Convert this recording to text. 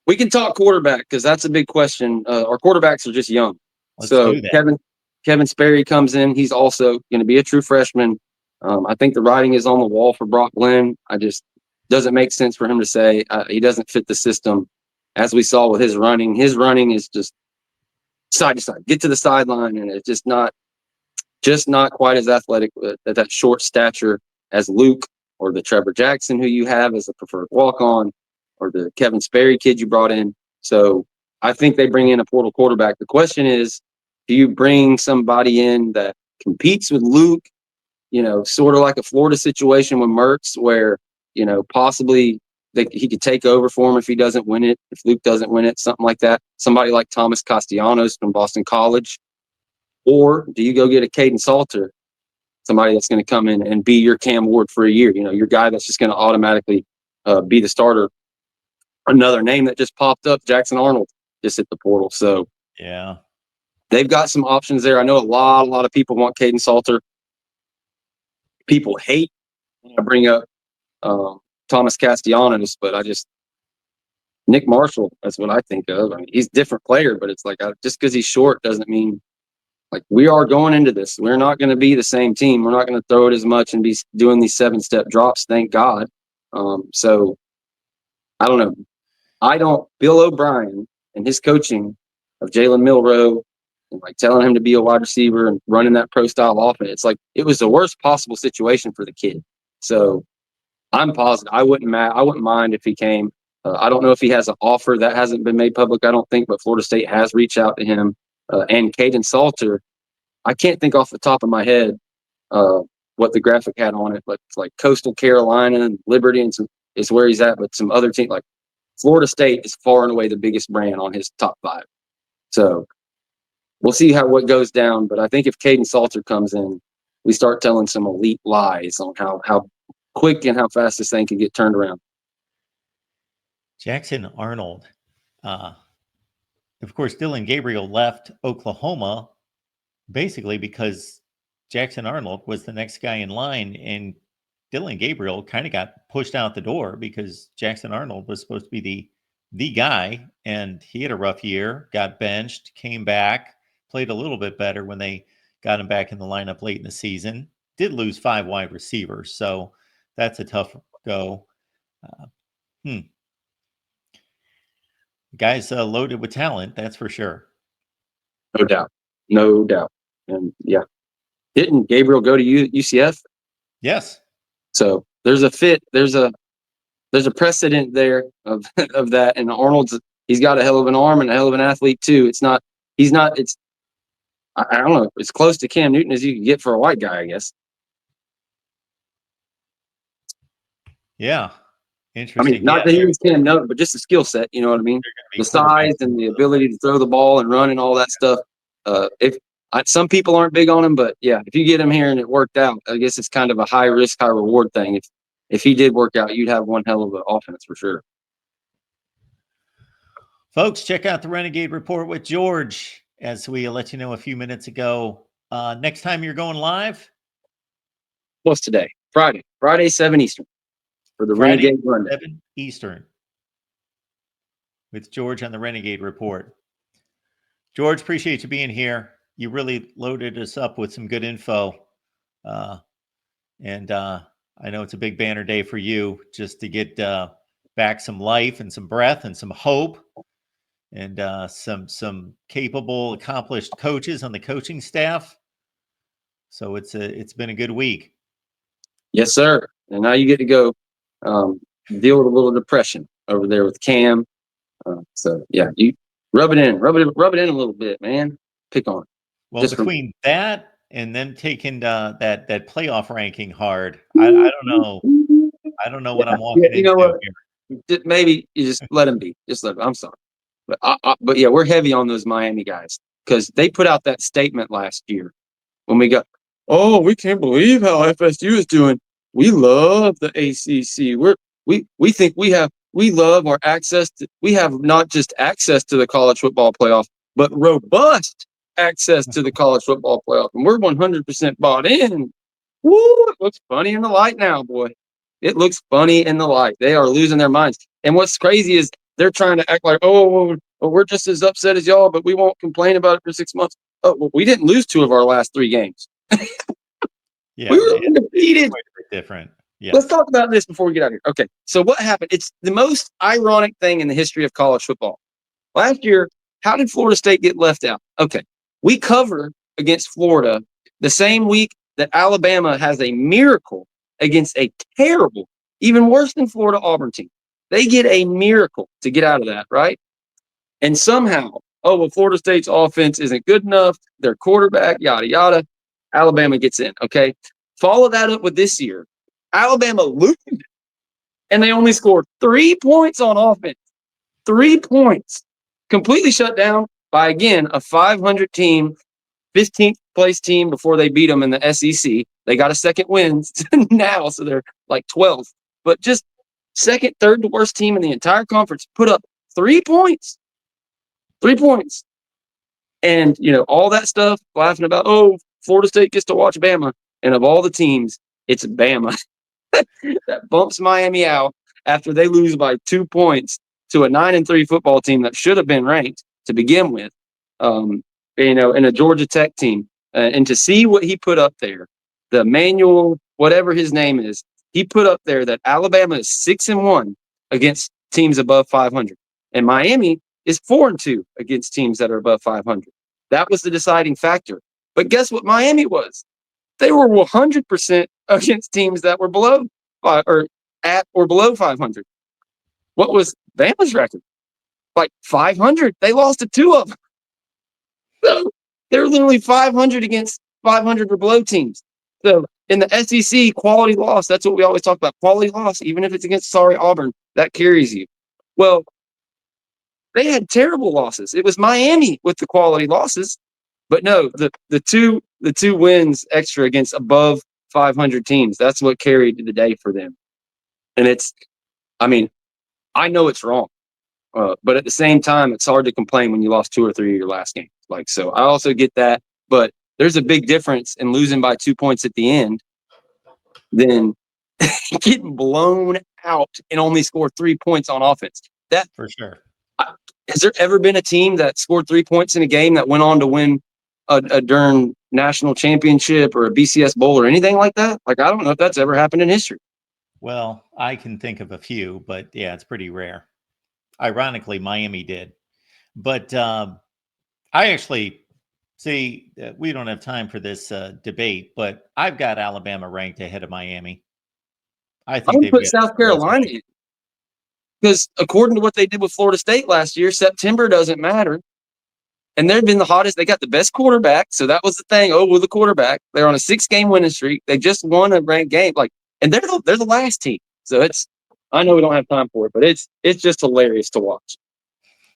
We can talk quarterback because that's a big question. Our quarterbacks are just young. Let's So do that. Kevin Sperry comes in. He's also going to be a true freshman. I think the writing is on the wall for Brock Glenn. I just doesn't make sense for him to say he doesn't fit the system. As we saw with his running is just side to side, get to the sideline, and it's just not quite as athletic at that short stature as Luke or the Trevor Jackson who you have as a preferred walk-on, or the Kevin Sperry kid you brought in. So I think they bring in a portal quarterback. The question is, do you bring somebody in that competes with Luke, sort of like a Florida situation with Mertz where, possibly he could take over for him if he doesn't win it, if Luke doesn't win it, something like that. Somebody like Thomas Castellanos from Boston College. Or do you go get a Caden Salter, somebody that's going to come in and be your Cam Ward for a year, your guy that's just going to automatically be the starter. Another name that just popped up, Jackson Arnold, just hit the portal. So yeah, they've got some options there. I know a lot of people want Caden Salter. People hate when I bring up Thomas Castellanos, but Nick Marshall, that's what I think of. I mean, he's a different player, but it's like just because he's short doesn't mean, like, we are going into this. We're not going to be the same team. We're not going to throw it as much and be doing these 7-step drops, thank God. So I don't know. Bill O'Brien and his coaching of Jalen Milroe and like telling him to be a wide receiver and running that pro style offense, it's like it was the worst possible situation for the kid. So I'm positive. I wouldn't mind if he came. I don't know if he has an offer that hasn't been made public, I don't think, but Florida State has reached out to him. And Caden Salter, I can't think off the top of my head what the graphic had on it, but it's like Coastal Carolina and Liberty and is where he's at, but some other team like Florida State is far and away the biggest brand on his top 5. So we'll see what goes down. But I think if Caden Salter comes in, we start telling some elite lies on how quick and how fast this thing can get turned around. Jackson Arnold. Of course, Dylan Gabriel left Oklahoma basically because Jackson Arnold was the next guy in line, and Dylan Gabriel kind of got pushed out the door because Jackson Arnold was supposed to be the guy, and he had a rough year, got benched, came back, played a little bit better when they got him back in the lineup late in the season. Did lose 5 wide receivers, so that's a tough go. Guys loaded with talent, that's for sure. No doubt. And yeah, didn't Gabriel go to UCF? Yes. So there's a fit. There's a precedent there of that. And he's got a hell of an arm and a hell of an athlete too. I don't know. It's close to Cam Newton as you can get for a white guy, I guess. Yeah. Interesting. I mean, not that he was Cam Newton, but just the skill set. You know what I mean? The size and the ability to throw the ball and run and all that stuff. Some people aren't big on him, but yeah, if you get him here and it worked out, I guess it's kind of a high risk, high reward thing. If he did work out, you'd have one hell of an offense for sure. Folks, check out the Renegade Report with George, as we let you know a few minutes ago. Next time you're going live? What's today? Friday, 7 Eastern. For the Renegade Rundown. 7 Eastern. With George on the Renegade Report. George, appreciate you being here. You really loaded us up with some good info. And I know it's a big banner day for you, just to get back some life and some breath and some hope, and some capable, accomplished coaches on the coaching staff. So it's been a good week. Yes, sir. And now you get to go deal with a little depression over there with Cam. So yeah, you rub it in a little bit, man. Pick on it. Well, just between that and then taking that playoff ranking hard, I don't know. I don't know what I'm walking into. You know what? Here. Maybe you just let him be. Just let him. I'm sorry, but yeah, we're heavy on those Miami guys because they put out that statement last year when we got. Oh, we can't believe how FSU is doing. We love the ACC. We think we love our access to. We have not just access to the college football playoff, but robust access to the college football playoff, and we're 100% bought in. Woo! It looks funny in the light now, boy. It looks funny in the light. They are losing their minds. And what's crazy is they're trying to act like, oh, well, we're just as upset as y'all, but we won't complain about it for 6 months. Oh, well, we didn't lose 2 of our last 3 games. Yeah, We were undefeated. quite a bit different. Yeah. Let's talk about this before we get out of here. Okay, so what happened? It's the most ironic thing in the history of college football. Last year, how did Florida State get left out? Okay, we cover against Florida the same week that Alabama has a miracle against a terrible, even worse than Florida Auburn team. They get a miracle to get out of that, right? And somehow, oh, well, Florida State's offense isn't good enough. Their quarterback, yada, yada. Alabama gets in, okay? Follow that up with this year. Alabama loses, and they only scored 3 points on offense. 3 points. Completely shut down by, again, a 500 team, 15th place team before they beat them in the SEC. They got a second win now, so they're like 12th. But just second, third to worst team in the entire conference put up 3 points. 3 points. And, all that stuff, laughing about, oh, Florida State gets to watch Bama. And of all the teams, it's Bama. That bumps Miami out after they lose by 2 points to a 9-3 football team that should have been ranked to begin with, and a Georgia Tech team. And to see what he put up there, the Manuel, whatever his name is, he put up there that Alabama is 6-1 against teams above 500, and Miami is 4-2 against teams that are above 500. That was the deciding factor. But guess what Miami was? They were 100% against teams that were below or at or below 500. What was Bama's record? Like 500. They lost to 2 of them. So they're literally 500 against 500 or below teams. So in the SEC, quality loss, that's what we always talk about. Quality loss, even if it's against sorry Auburn, that carries you. Well, they had terrible losses. It was Miami with the quality losses. But no, the two wins extra against above 500 teams, that's what carried the day for them. And I know it's wrong, but at the same time, it's hard to complain when you lost 2 or 3 of your last games. So I also get that, but there's a big difference in losing by 2 points at the end than getting blown out and only score 3 points on offense. That for sure. Has there ever been a team that scored 3 points in a game that went on to win a darn national championship or a BCS bowl or anything like that? I don't know if that's ever happened in history. Well, I can think of a few, but yeah, it's pretty rare. Ironically, Miami did. But I actually see we don't have time for this debate, but I've got Alabama ranked ahead of Miami. I think would put South Carolina in because according to what they did with Florida State last year, September doesn't matter. And they've been the hottest. They got the best quarterback. So that was the thing. Oh, with the quarterback, they're on a 6-game winning streak. They just won a ranked game. And they're the last team. So I know we don't have time for it, but it's just hilarious to watch.